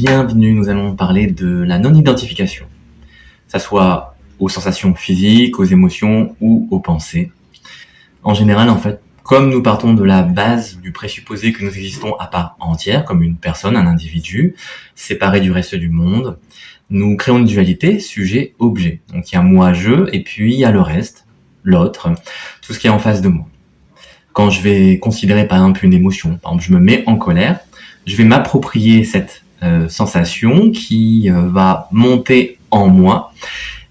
bienvenue. Nous allons parler de la non-identification, que ça soit aux sensations physiques, aux émotions ou aux pensées. En général, en fait, comme nous partons de la base du présupposé que nous existons à part entière, comme une personne, un individu, séparé du reste du monde, nous créons une dualité sujet-objet. Donc il y a moi, je, et puis il y a le reste, l'autre, tout ce qui est en face de moi. Quand je vais considérer par exemple une émotion, par exemple je me mets en colère, je vais m'approprier cette sensation qui va monter en moi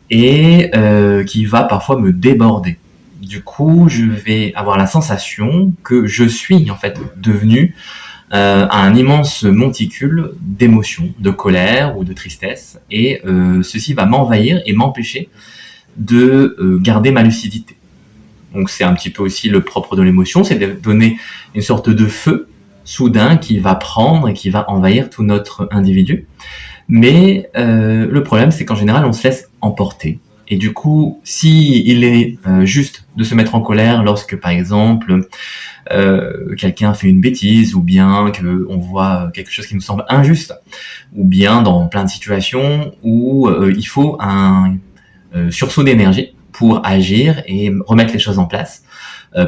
et qui va parfois me déborder. Du coup, je vais avoir la sensation que je suis en fait devenu un immense monticule d'émotions, de colère ou de tristesse, et ceci va m'envahir et m'empêcher de garder ma lucidité. Donc c'est un petit peu aussi le propre de l'émotion, c'est de donner une sorte de feu soudain qui va prendre et qui va envahir tout notre individu. Mais le problème, c'est qu'en général, on se laisse emporter. Et du coup, si il est juste de se mettre en colère lorsque, par exemple, quelqu'un fait une bêtise, ou bien qu'on voit quelque chose qui nous semble injuste, ou bien dans plein de situations où il faut un sursaut d'énergie pour agir et remettre les choses en place.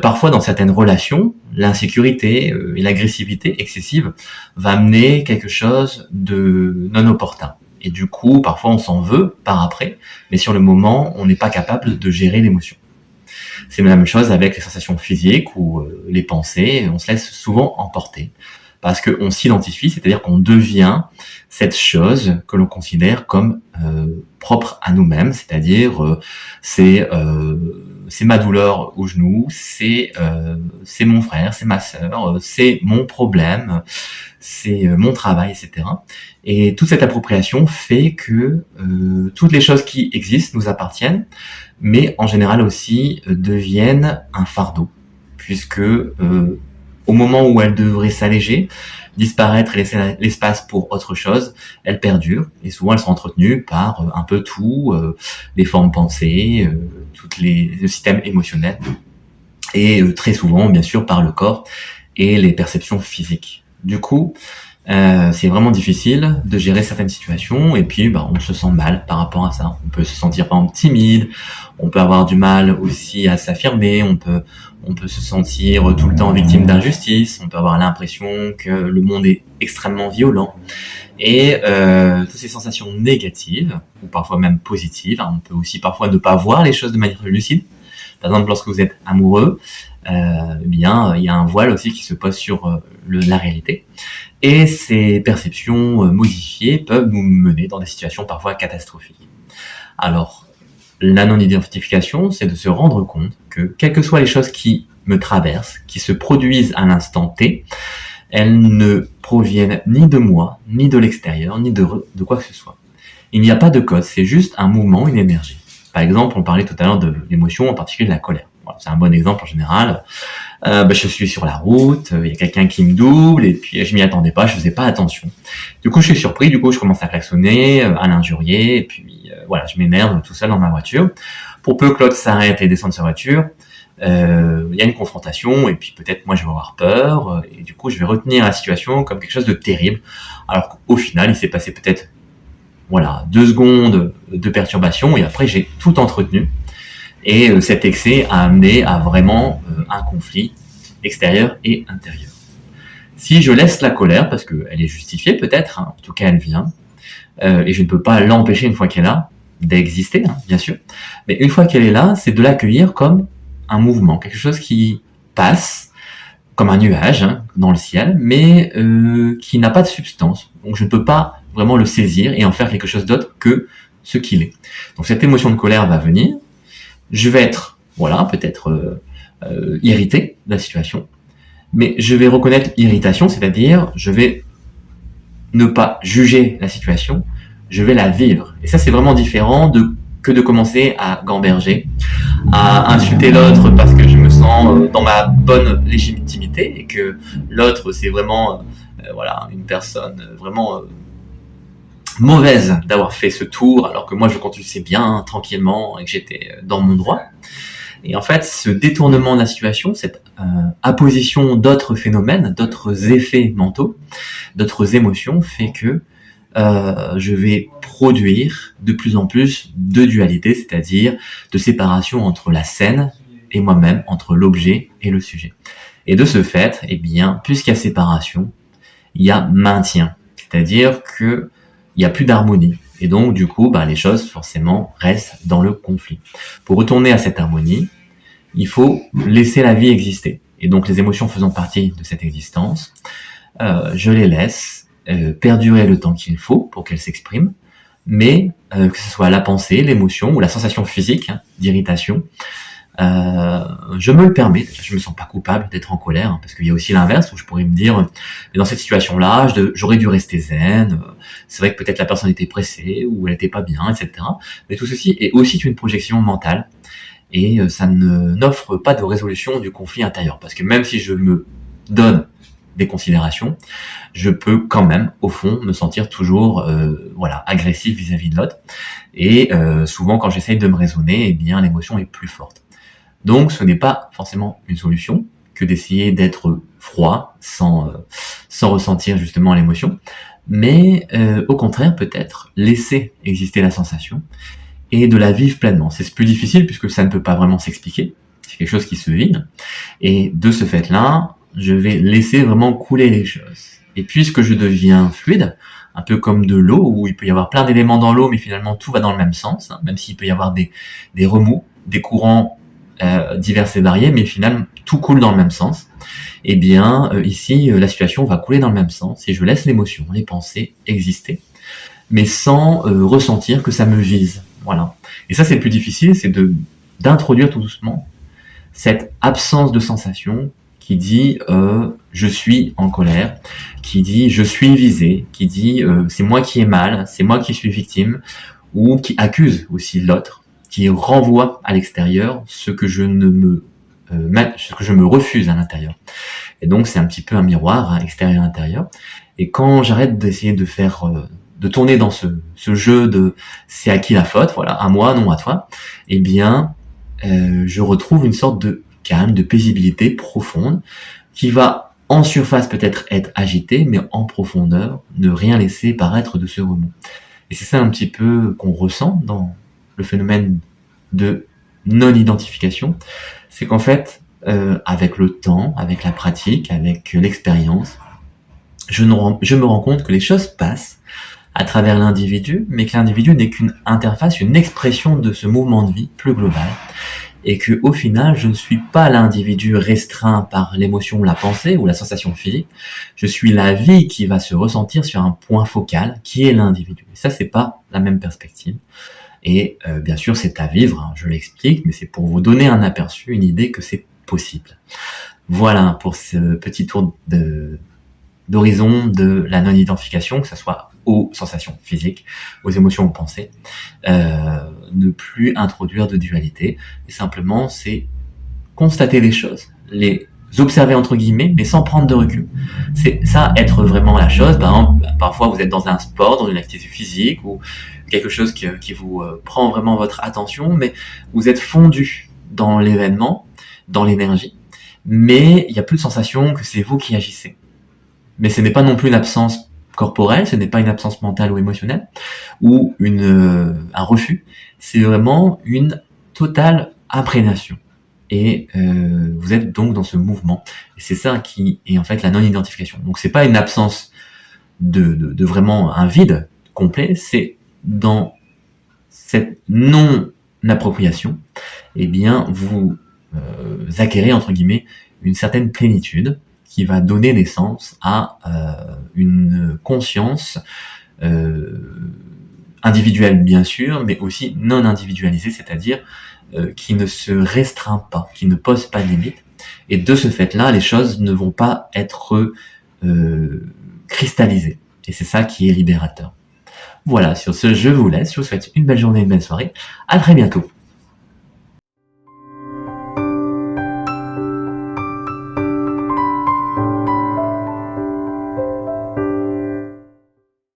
Parfois, dans certaines relations, l'insécurité et l'agressivité excessive va amener quelque chose de non opportun. Et du coup, parfois, on s'en veut par après, mais sur le moment, on n'est pas capable de gérer l'émotion. C'est la même chose avec les sensations physiques ou les pensées. On se laisse souvent emporter parce qu'on s'identifie, c'est-à-dire qu'on devient cette chose que l'on considère comme propre à nous-mêmes, c'est-à-dire c'est ma douleur au genou, c'est mon frère, c'est ma sœur, c'est mon problème, c'est mon travail, etc. Et toute cette appropriation fait que toutes les choses qui existent nous appartiennent, mais en général aussi deviennent un fardeau, puisque au moment où elles devraient s'alléger, disparaître et laisser l'espace pour autre chose, elles perdurent, et souvent elles sont entretenues par un peu tout, les formes pensées, le système émotionnel, et très souvent, bien sûr, par le corps et les perceptions physiques. Du coup, c'est vraiment difficile de gérer certaines situations, et puis on se sent mal par rapport à ça. On peut se sentir par exemple timide, on peut avoir du mal aussi à s'affirmer, on peut se sentir tout le temps victime d'injustice, on peut avoir l'impression que le monde est extrêmement violent. Et toutes ces sensations négatives, ou parfois même positives, on peut aussi parfois ne pas voir les choses de manière lucide. Par exemple, lorsque vous êtes amoureux, il y a un voile aussi qui se pose sur la réalité. Et ces perceptions modifiées peuvent nous mener dans des situations parfois catastrophiques. Alors, la non-identification, c'est de se rendre compte que, quelles que soient les choses qui me traversent, qui se produisent à l'instant T, elles ne proviennent ni de moi, ni de l'extérieur, ni de quoi que ce soit. Il n'y a pas de cause, c'est juste un mouvement, une énergie. Par exemple, on parlait tout à l'heure de l'émotion, en particulier de la colère. Voilà, c'est un bon exemple en général. Je suis sur la route, il y a quelqu'un qui me double, et puis je m'y attendais pas, je faisais pas attention. Du coup, je suis surpris, du coup, je commence à klaxonner, à l'injurier, et puis je m'énerve tout seul dans ma voiture. Pour peu que l'autre s'arrête et descende de sa voiture, il y a une confrontation, et puis peut-être moi je vais avoir peur, et du coup je vais retenir la situation comme quelque chose de terrible, alors qu'au final il s'est passé peut-être 2 secondes de perturbation, et après j'ai tout entretenu, et cet excès a amené à vraiment un conflit extérieur et intérieur. Si je laisse la colère, parce qu'elle est justifiée peut-être, en tout cas elle vient, et je ne peux pas l'empêcher une fois qu'elle est là, d'exister, bien sûr, mais une fois qu'elle est là, c'est de l'accueillir comme un mouvement, quelque chose qui passe comme un nuage dans le ciel, mais qui n'a pas de substance. Donc je ne peux pas vraiment le saisir et en faire quelque chose d'autre que ce qu'il est. Donc cette émotion de colère va venir, je vais être, peut-être irrité de la situation, mais je vais reconnaître l'irritation, c'est-à-dire je vais ne pas juger la situation, je vais la vivre. Et ça, c'est vraiment différent que de commencer à gamberger, à insulter l'autre parce que je me sens dans ma bonne légitimité et que l'autre, c'est vraiment une personne vraiment mauvaise d'avoir fait ce tour alors que moi, je conduisais bien, tranquillement, et que j'étais dans mon droit. Et en fait, ce détournement de la situation, cette apposition d'autres phénomènes, d'autres effets mentaux, d'autres émotions, fait que je vais produire de plus en plus de dualité, c'est-à-dire de séparation entre la scène et moi-même, entre l'objet et le sujet. Et de ce fait, eh bien, puisqu'il y a séparation, il y a maintien, c'est-à-dire que il y a plus d'harmonie. Et donc, du coup, les choses, forcément, restent dans le conflit. Pour retourner à cette harmonie, il faut laisser la vie exister. Et donc, les émotions faisant partie de cette existence, je les laisse perdurer le temps qu'il faut pour qu'elles s'expriment, mais que ce soit la pensée, l'émotion ou la sensation physique d'irritation, je me le permets, je me sens pas coupable d'être en colère, parce qu'il y a aussi l'inverse où je pourrais me dire, dans cette situation-là, j'aurais dû rester zen, c'est vrai que peut-être la personne était pressée ou elle était pas bien, etc. Mais tout ceci est aussi une projection mentale et ça n'offre pas de résolution du conflit intérieur, parce que même si je me donne des considérations, je peux quand même, au fond, me sentir toujours agressif vis-à-vis de l'autre. Et souvent, quand j'essaye de me raisonner, eh bien, l'émotion est plus forte. Donc, ce n'est pas forcément une solution que d'essayer d'être froid sans ressentir justement l'émotion, mais au contraire, peut-être laisser exister la sensation et de la vivre pleinement. C'est plus difficile puisque ça ne peut pas vraiment s'expliquer. C'est quelque chose qui se vit. Et de ce fait-là, je vais laisser vraiment couler les choses. Et puisque je deviens fluide, un peu comme de l'eau, où il peut y avoir plein d'éléments dans l'eau, mais finalement tout va dans le même sens, même s'il peut y avoir des remous, des courants divers et variés, mais finalement tout coule dans le même sens. Eh bien, ici, la situation va couler dans le même sens, et je laisse l'émotion, les pensées exister, mais sans ressentir que ça me vise. Voilà. Et ça, c'est le plus difficile, c'est d'introduire tout doucement cette absence de sensation qui dit je suis en colère, qui dit je suis visé, qui dit c'est moi qui ai mal, c'est moi qui suis victime, ou qui accuse aussi l'autre, qui renvoie à l'extérieur ce que je me refuse à l'intérieur. Et donc c'est un petit peu un miroir extérieur-intérieur. Et quand j'arrête d'essayer de faire de tourner dans ce jeu de c'est à qui la faute, voilà, à moi, non à toi, eh bien je retrouve une sorte de calme, de paisibilité profonde, qui va en surface peut-être être agité, mais en profondeur, ne rien laisser paraître de ce remous. Et c'est ça un petit peu qu'on ressent dans le phénomène de non-identification, c'est qu'en fait, avec le temps, avec la pratique, avec l'expérience, je me rends compte que les choses passent à travers l'individu, mais que l'individu n'est qu'une interface, une expression de ce mouvement de vie plus global, et que au final, je ne suis pas l'individu restreint par l'émotion ou la pensée ou la sensation physique, je suis la vie qui va se ressentir sur un point focal qui est l'individu. Et ça, c'est pas la même perspective. Et bien sûr, c'est à vivre, hein, je l'explique, mais c'est pour vous donner un aperçu, une idée que c'est possible. Voilà pour ce petit tour d'horizon de la non-identification, que ce soit aux sensations physiques, aux émotions, aux pensées, ne plus introduire de dualité, et simplement c'est constater les choses, les observer entre guillemets, mais sans prendre de recul. C'est ça, être vraiment la chose. Par exemple, parfois vous êtes dans un sport, dans une activité physique, ou quelque chose qui vous prend vraiment votre attention, mais vous êtes fondu dans l'événement, dans l'énergie, mais il n'y a plus de sensation que c'est vous qui agissez. Mais ce n'est pas non plus une absence corporelle, ce n'est pas une absence mentale ou émotionnelle, ou un refus, c'est vraiment une totale imprégnation. Et vous êtes donc dans ce mouvement. Et c'est ça qui est en fait la non-identification. Donc c'est pas une absence de vraiment un vide complet, c'est dans cette non-appropriation, eh bien vous acquérez entre guillemets une certaine plénitude qui va donner naissance à une conscience individuelle bien sûr, mais aussi non individualisée, c'est-à-dire qui ne se restreint pas, qui ne pose pas de limite. Et de ce fait-là, les choses ne vont pas être cristallisées. Et c'est ça qui est libérateur. Voilà, sur ce, je vous laisse. Je vous souhaite une belle journée, une belle soirée. À très bientôt.